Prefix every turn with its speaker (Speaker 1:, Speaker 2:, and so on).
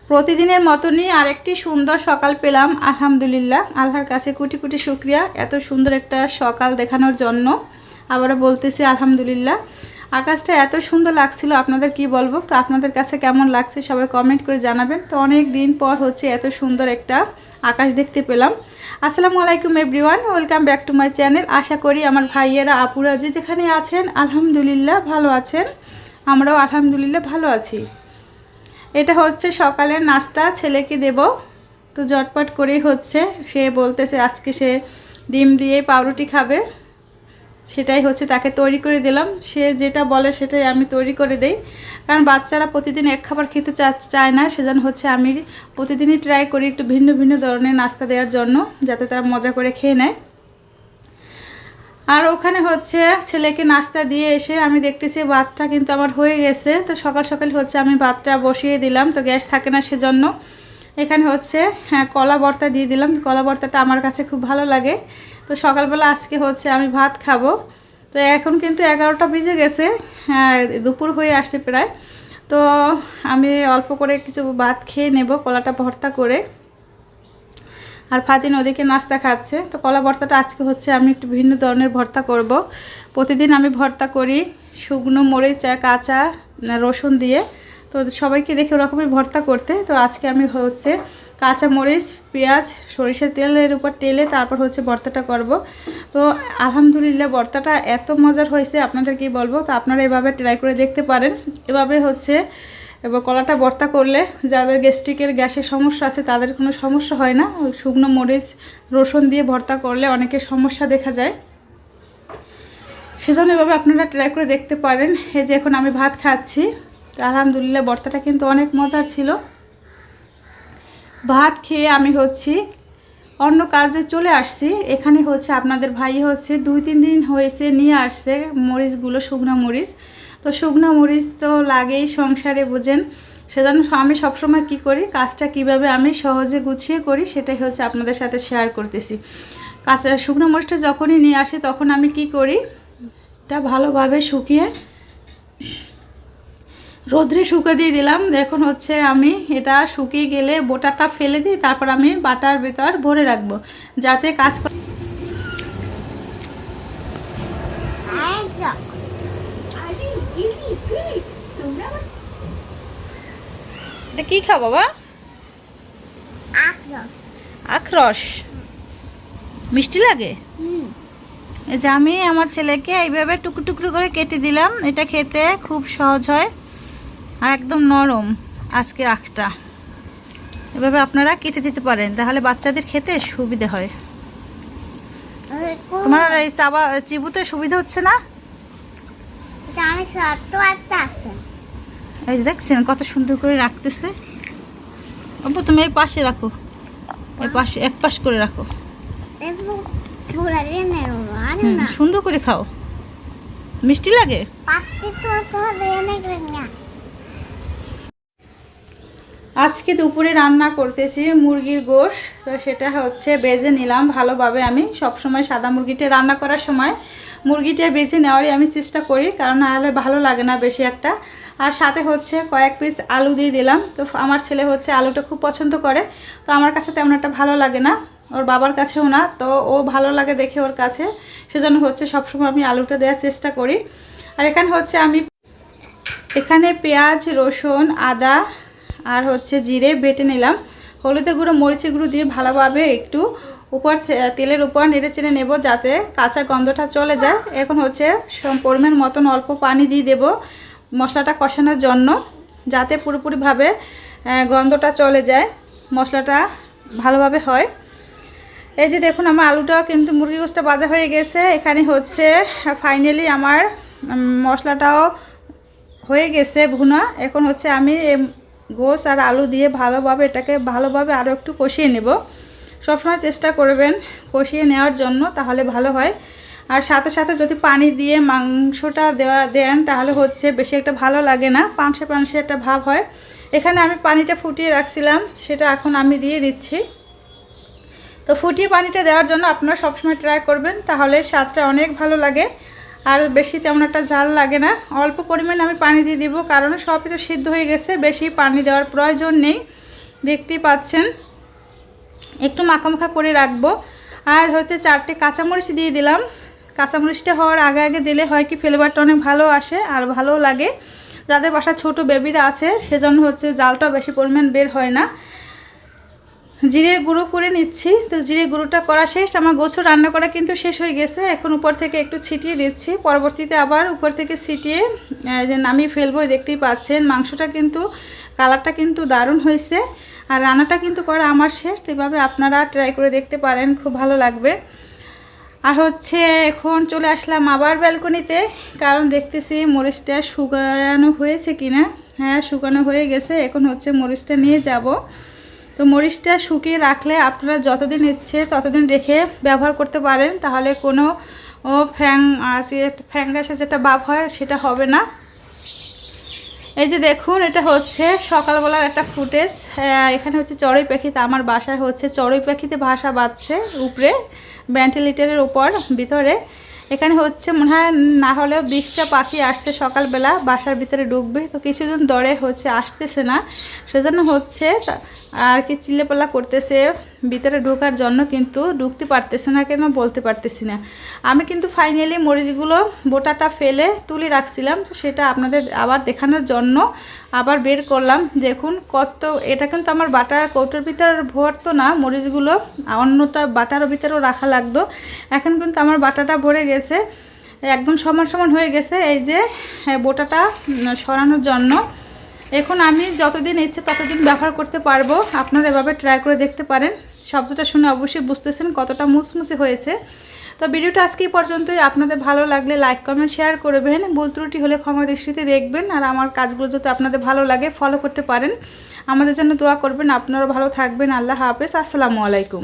Speaker 1: প্রতিদিনের মতনই আরেকটি সুন্দর সকাল পেলাম। আলহামদুলিল্লাহ, আল্লাহর কাছে কোটি কোটি শুকরিয়া এত সুন্দর একটা সকাল দেখানোর জন্য। আবারও বলতেছি আলহামদুলিল্লাহ। আকাশটা এত সুন্দর লাগছিল, আপনাদের কি বলবো। তো আপনাদের কাছে কেমন লাগছে সবাই কমেন্ট করে জানাবেন। তো অনেক দিন পর হচ্ছে এত সুন্দর একটা আকাশ দেখতে পেলাম। আসসালামু আলাইকুম everyone, welcome back to my channel. আশা করি আমার ভাইয়েরা আপুরা যে যেখানে আছেন আলহামদুলিল্লাহ ভালো আছেন। আমরাও আলহামদুলিল্লাহ ভালো আছি। এটা হচ্ছে সকালের নাস্তা, ছেলেকে দেব। তো ঝটপট করেই হচ্ছে, সে বলতেছে আজকে সে ডিম দিয়ে পাউরুটি খাবে, সেটাই হচ্ছে তাকে তৈরি করে দিলাম। সে যেটা বলে সেটাই আমি তৈরি করে দেই, কারণ বাচ্চারা প্রতিদিন এক খাবার খেতে চায় না। সেজন্য হচ্ছে আমি প্রতিদিনই ট্রাই করি একটু ভিন্ন ভিন্ন ধরনের নাস্তা দেওয়ার জন্য, যাতে তারা মজা করে খেয়ে নেয়। আর ওখানে হচ্ছে ছেলেকে নাস্তা দিয়ে এসে আমি দেখতেছি ভাতটা কিন্তু আমার হয়ে গেছে। তো সকাল সকাল হচ্ছে আমি ভাতটা বসিয়ে দিলাম, তো গ্যাস থাকে না সেজন্য। এখানে হচ্ছে কলা ভর্তা দিয়ে দিলাম। কলা ভর্তাটা আমার কাছে খুব ভালো লাগে। তো সকালবেলা আজকে হচ্ছে আমি ভাত খাবো। তো এখন কিন্তু 11টা বেজে গেছে, দুপুর হয়ে আসছে প্রায়। তো আমি অল্প করে কিছু ভাত খেয়ে নেব কলাটা ভর্তা করে। আর ফাতিন ওদিকে নাস্তা খাচ্ছে। তো কলা ভর্তাটা আজকে হচ্ছে আমি একটু ভিন্ন ধরনের ভর্তা করব। প্রতিদিন আমি ভর্তা করি শুকনো মরিচ আর কাঁচা রসুন দিয়ে। তো সবাইকে দেখে ওরকমই ভর্তা করতে। তো আজকে আমি হচ্ছে কাঁচা মরিচ, পেঁয়াজ, সরিষার তেলের উপর টেলে তারপর হচ্ছে ভর্তাটা করব। তো আলহামদুলিল্লাহ ভর্তাটা এত মজার হয়েছে, আপনাদের কি বলবো। তো আপনারা এভাবে ট্রাই করে দেখতে পারেন। এভাবে হচ্ছে এবার কলাটা ভর্তা করলে যাদের গ্যাসের সমস্যা আছে তাদের কোনো সমস্যা হয় না। ওই শুকনো মরিচ রসুন দিয়ে ভর্তা করলে অনেকের সমস্যা দেখা যায়। সেজন্য এভাবে আপনারা ট্রাই করে দেখতে পারেন। এই যে এখন আমি ভাত খাচ্ছি। আলহামদুলিল্লাহ ভর্তাটা কিন্তু অনেক মজার ছিল। ভাত খেয়ে আমি হচ্ছি অন্য কাজে চলে আসছি। এখানে হচ্ছে আপনাদের ভাই হচ্ছে 2-3 দিন হয়েছে নিয়ে আসছে মরিচগুলো, শুকনো মরিচ। তো শুকনো মরিচ তো লাগেই সংসারে, বোঝেন। সেজন্য আমি সবসময় কি করি, কাজটা কিভাবে আমি সহজে গুছিয়ে করি সেটাই হচ্ছে আপনাদের সাথে শেয়ার করতেছি। কাঁচা শুকনো মরিচটা যখনই নিয়ে আসি তখন আমি কি করি, এটা ভালোভাবে শুকিয়ে রোদ্রে শুকিয়ে দিয়ে দিলাম। এখন হচ্ছে আমি এটা শুকিয়ে গেলে বোটাটা ফেলে দিই, তারপর আমি বাটার ভেতর ভরে রাখবো যাতে কাজ এটা কি খাও বাবা? আখরস মিষ্টি লাগে। এই যে আমি আমার ছেলেকে এইভাবে টুকরো টুকরো করে কেটে দিলাম। এটা খেতে খুব সহজ হয় আর একদম নরম। আজকে আখটা এভাবে আপনারা কেটে দিতে পারেন, তাহলে বাচ্চাদের খেতে সুবিধা হয়। তোমার এই চিবুতে সুবিধা হচ্ছে না? এই যে দেখছেন কত সুন্দর করে রাখতেছে। অপু তুমি এই পাশে রাখো, এই পাশে এক পাশ করে রাখো, সুন্দর করে খাও। মিষ্টি লাগে। আজকে দুপুরে রান্না করতেছি মুরগির গোশ। তো সেটা হচ্ছে বেজে নিলাম ভালোভাবে। আমি সবসময় সাদা মুরগিটা রান্না করার সময় মুরগিটা বেজে নেওয়ারই আমি চেষ্টা করি, কারণ নাহলে ভালো লাগে না বেশি একটা। আর সাথে হচ্ছে কয়েক পিস আলু দিয়ে দিলাম। তো আমার ছেলে হচ্ছে আলুটা খুব পছন্দ করে, তো আমার কাছে তেমন একটা ভালো লাগে না, ওর বাবার কাছেও না। তো ও ভালো লাগে দেখে ওর কাছে, সেজন্য হচ্ছে সবসময় আমি আলুটা দেওয়ার চেষ্টা করি। আর এখানে হচ্ছে আমি পেঁয়াজ, রসুন, আদা আর হচ্ছে জিরে বেটে নিলাম। হলুদের গুঁড়ো, মরিচের গুঁড়ো দিয়ে ভালোভাবে একটু তেলের উপর নেড়ে চেড়ে নেব যাতে কাঁচা গন্ধটা চলে যায়। এখন হচ্ছে পরিমাণ মতন অল্প পানি দিয়ে দেব মশলাটা কষানোর জন্য, যাতে পুরোপুরিভাবে গন্ধটা চলে যায়, মশলাটা ভালোভাবে হয়। এই যে দেখুন আমার আলুটাও কিন্তু মুরগি গোশটা ভাজা হয়ে গেছে। এখানে হচ্ছে ফাইনালি আমার মশলাটাও হয়ে গেছে ভুনা। এখন হচ্ছে আমি গোশ আর আলু দিয়ে এটাকে ভালোভাবে আরও একটু কষিয়ে নেব। সবসময় চেষ্টা করবেন কষিয়ে নেওয়ার জন্য, তাহলে ভালো হয়। আর সাথে সাথে যদি পানি দিয়ে মাংসটা দেন তাহলে হচ্ছে বেশি একটা ভালো লাগে না, পানসে পানসে একটা ভাব হয়। এখানে আমি পানিটা ফুটিয়ে রাখছিলাম, সেটা এখন আমি দিয়ে দিচ্ছি। তো ফুটিয়ে পানিটা দেওয়ার জন্য আপনারা সবসময় ট্রাই করবেন, তাহলে স্বাদটা অনেক ভালো লাগে। আর বেশি তেমন একটা ঝাল লাগে না। অল্প পরিমাণে আমি পানি দিয়ে দিব, কারণ সবই তো সিদ্ধ হয়ে গেছে, বেশি পানি দেওয়ার প্রয়োজন নেই। দেখতেই পাচ্ছেন। একটু মাখা করে রাখবো। আর হচ্ছে 4টে কাঁচামরিচ দিয়ে দিলাম। কাঁচামরিচটা হওয়ার আগে আগে দিলে হয় কি ফ্লেভারটা অনেক ভালো আসে আর ভালো লাগে। যাদের বাসায় ছোট বেবিরা আছে সেজন্য হচ্ছে জালটা বেশি পরিমাণ বের হয় না। জিরে গুঁড়ো করে নিচ্ছি। তো জিরে গুঁড়োটা করা শেষ। আমার গোছু রান্না করা কিন্তু শেষ হয়ে গেছে। এখন উপর থেকে একটু ছিটিয়ে দিচ্ছি, পরবর্তীতে আবার উপর থেকে ছিটিয়ে যে নামিয়ে ফেলবো। দেখতেই পাচ্ছেন মাংসটা কিন্তু কালারটা কিন্তু দারুণ হয়েছে। আর রান্নাটা কিন্তু করা আমার শেষ। তো এভাবে আপনারা ট্রাই করে দেখতে পারেন, খুব ভালো লাগবে। আর হচ্ছে এখন চলে আসলাম আবার ব্যালকনিতে, কারণ দেখতেছি মরিচটা শুকানো হয়েছে কিনা। হ্যাঁ, শুকানো হয়ে গেছে। এখন হচ্ছে মরিচটা নিয়ে যাব। তো মরিচটা শুকিয়ে রাখলে আপনারা যতদিন ইচ্ছে ততদিন রেখে ব্যবহার করতে পারেন, তাহলে কোনো ফ্যাঙ্গাসে যেটা ভাব হয় সেটা হবে না। এই যে দেখুন, এটা হচ্ছে সকালবেলার একটা ফুটেজ। এখানে হচ্ছে চড়ুই পাখি। তা আমার বাসায় হচ্ছে চড়ুই পাখিতে বাসা বাঁধছে উপরে ভেন্টিলেটারের উপর ভিতরে। এখানে হচ্ছে মনে হয় না হলেও 20টা পাখি আসছে সকালবেলা বাসার ভিতরে ঢুকবে। তো কিছুদিন ধরে হচ্ছে আসতেছে না, সেজন্য হচ্ছে আর কি চিল্লাপাল্লা করতেছে ভিতরে ঢোকার জন্য, কিন্তু ঢুকতে পারতেছে না কেন বলতে পারতেছি না। আমি কিন্তু ফাইনালি মরিচগুলো বোটাটা ফেলে তুলে রাখছিলাম, তো সেটা আপনাদের আবার দেখানোর জন্য আবার বের করলাম। দেখুন কত, এটা কিন্তু আমার বাটার কৌটোর ভিতর ভরতো না মরিচগুলো, অন্যটা বাটার ভিতরেও রাখা লাগতো। এখন কিন্তু আমার বাটাটা ভরে গেছে, একদম সমান সমান হয়ে গেছে। এই যে বোটাটা সরানোর জন্য এখন আমি যতদিন ইচ্ছে ততদিন ব্যবহার করতে পারবো। আপনারা এভাবে ট্রাই করে দেখতে পারেন। শব্দটা শুনে অবশ্যই বুঝতেছেন কতটা মুসমুসে হয়েছে। তো ভিডিওটা আজকেই পর্যন্তই। আপনাদের ভালো লাগলে লাইক কমেন্ট শেয়ার করবেন, ভুল ত্রুটি হলে ক্ষমা দৃষ্টিতে দেখবেন। আর আমার কাজগুলো যদি আপনাদের ভালো লাগে ফলো করতে পারেন। আমাদের জন্য দোয়া করবেন। আপনারা ভালো থাকবেন। আল্লাহ হাফেজ। আসসালামু আলাইকুম।